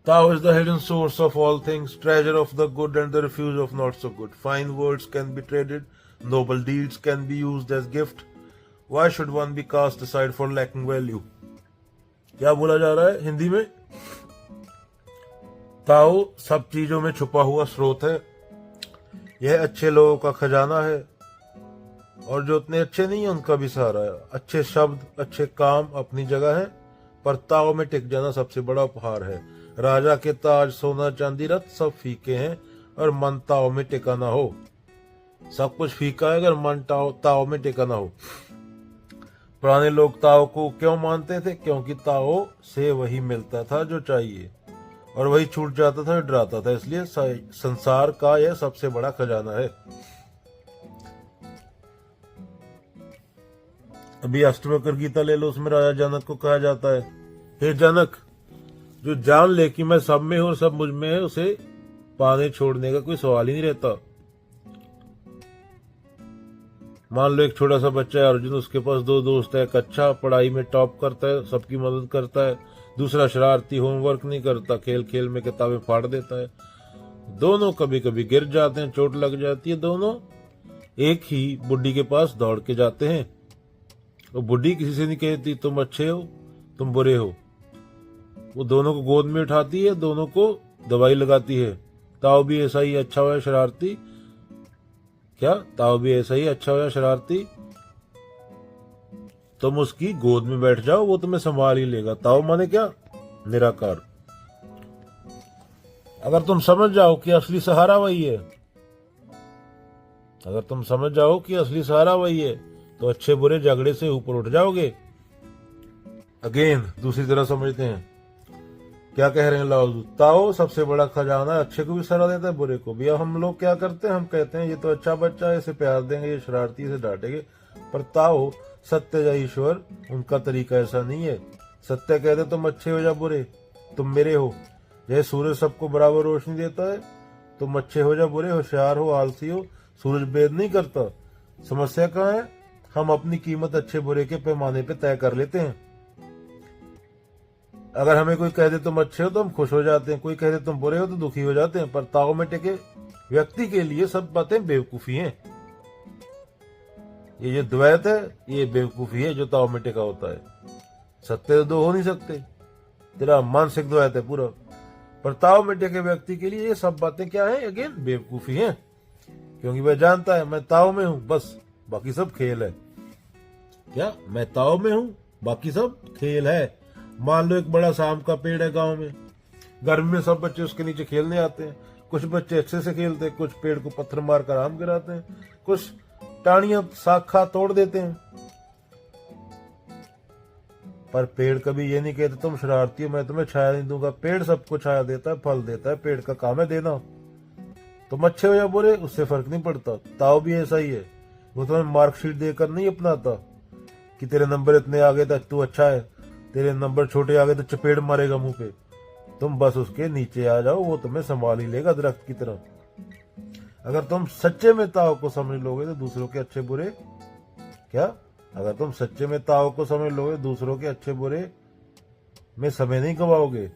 Tao is the hidden source of all things, treasure of the good and the refuge of not so good. Fine words can be traded, noble deeds can be used as gift. Why should one be cast aside for lacking value? क्या बोला जा रहा है हिंदी में? ताओ सब चीजों में छुपा हुआ स्रोत है, यह अच्छे लोगों का खजाना है और जो उतने अच्छे नहीं है उनका भी सहारा है। अच्छे शब्द अच्छे काम अपनी जगह है, पर ताओ में टिक जाना सबसे बड़ा उपहार है। राजा के ताज सोना चांदी रत्न सब फीके हैं और मन ताओ में टिका ना हो। सब कुछ फीका है अगर मन ताओ में टिका ना हो। पुराने लोग ताओ को क्यों मानते थे? क्योंकि ताओ से वही मिलता था जो चाहिए और वही छूट जाता था, डराता था। इसलिए संसार का यह सबसे बड़ा खजाना है। अभी अष्टवक्र गीता ले लो, उसमें राजा जनक को कहा जाता है, हे जनक, जो जान ले कि मैं सब में हूं और सब मुझ में है, उसे पाने छोड़ने का कोई सवाल ही नहीं रहता। मान लो एक छोटा सा बच्चा है अर्जुन, उसके पास दो दोस्त है। एक अच्छा पढ़ाई में टॉप करता है, सबकी मदद करता है, दूसरा शरारती होमवर्क नहीं करता, खेल खेल में किताबें फाड़ देता है। दोनों कभी कभी गिर जाते हैं, चोट लग जाती है। दोनों एक ही बुड्ढी के पास दौड़ के जाते हैं। वो बुड्ढी किसी से नहीं कहती तुम अच्छे हो तुम बुरे हो, वो दोनों को गोद में उठाती है, दोनों को दवाई लगाती है। ताओ भी ऐसा ही अच्छा हो या शरारती? क्या ताओ भी ऐसा ही अच्छा हो या शरारती? तुम उसकी गोद में बैठ जाओ, वो तुम्हें संभाल ही लेगा। ताओ माने क्या? निराकार। अगर तुम समझ जाओ कि असली सहारा वही है, अगर तुम समझ जाओ कि असली सहारा वही है, तो अच्छे बुरे झगड़े से ऊपर उठ जाओगे। अगेन दूसरी तरह समझते हैं, क्या कह रहे हैं लाओजू? ताओ सबसे बड़ा खजाना है, अच्छे को भी सलाह देता है बुरे को भी। अब हम लोग क्या करते हैं? हम कहते हैं ये तो अच्छा बच्चा है, इसे प्यार देंगे, ये शरारती से डांटेंगे। पर ताओ सत्य या ईश्वर, उनका तरीका ऐसा नहीं है। सत्य कहते तुम अच्छे हो या बुरे, तुम मेरे हो। जैसे सूरज सबको बराबर रोशनी देता है, तुम अच्छे हो या बुरे, होशियार हो आलसी हो, सूरज भेद नहीं करता। समस्या कहाँ है? हम अपनी कीमत अच्छे बुरे के पैमाने पे तय कर लेते हैं। अगर हमें कोई कह दे तुम अच्छे हो तो हम खुश हो जाते हैं, कोई कह दे तुम बुरे हो तो दुखी हो जाते हैं। पर ताओ में टिके व्यक्ति के लिए सब बातें बेवकूफी हैं। ये जो द्वैत है ये बेवकूफी है जो ताओ में टिका होता है। सत्य तो दो हो नहीं सकते, तेरा मानसिक द्वैत है पूरा। पर ताओ में टिके व्यक्ति के लिए ये सब बातें क्या है? अगेन बेवकूफी है, क्योंकि वह जानता है मैं ताओ में हूं, बस बाकी सब खेल है। क्या? मैं ताओ में हूं, बाकी सब खेल है। मान लो एक बड़ा आम का पेड़ है गांव में, गर्मी में सब बच्चे उसके नीचे खेलने आते हैं। कुछ बच्चे अच्छे से खेलते हैं, कुछ पेड़ को पत्थर मारकर आम गिराते हैं, कुछ टाणियां शाखा तोड़ देते हैं। पर पेड़ कभी ये नहीं कहते तुम शरारती हो, मैं तुम्हें छाया नहीं दूंगा। पेड़ सबको छाया देता है, फल देता है, पेड़ का काम है देना। तुम अच्छे हो या बुरे उससे फर्क नहीं पड़ता। ताओ भी ऐसा ही है, वो तुम्हें मार्कशीट देकर नहीं अपनाता कि तेरे नंबर इतने आ गए तो तू अच्छा है, तेरे नंबर छोटे आ गए तो चपेट मारेगा मुंह पे। तुम बस उसके नीचे आ जाओ, वो तुम्हें संभाल ही लेगा दरख्त की तरह। अगर तुम सच्चे में ताओ को समझ लोगे तो दूसरों के अच्छे बुरे क्या? अगर तुम सच्चे में ताओ को समझ लोगे दूसरों के अच्छे बुरे में समय नहीं गवाओगे।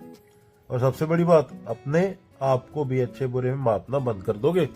और सबसे बड़ी बात, अपने आप को भी अच्छे बुरे में मापना बंद कर दोगे।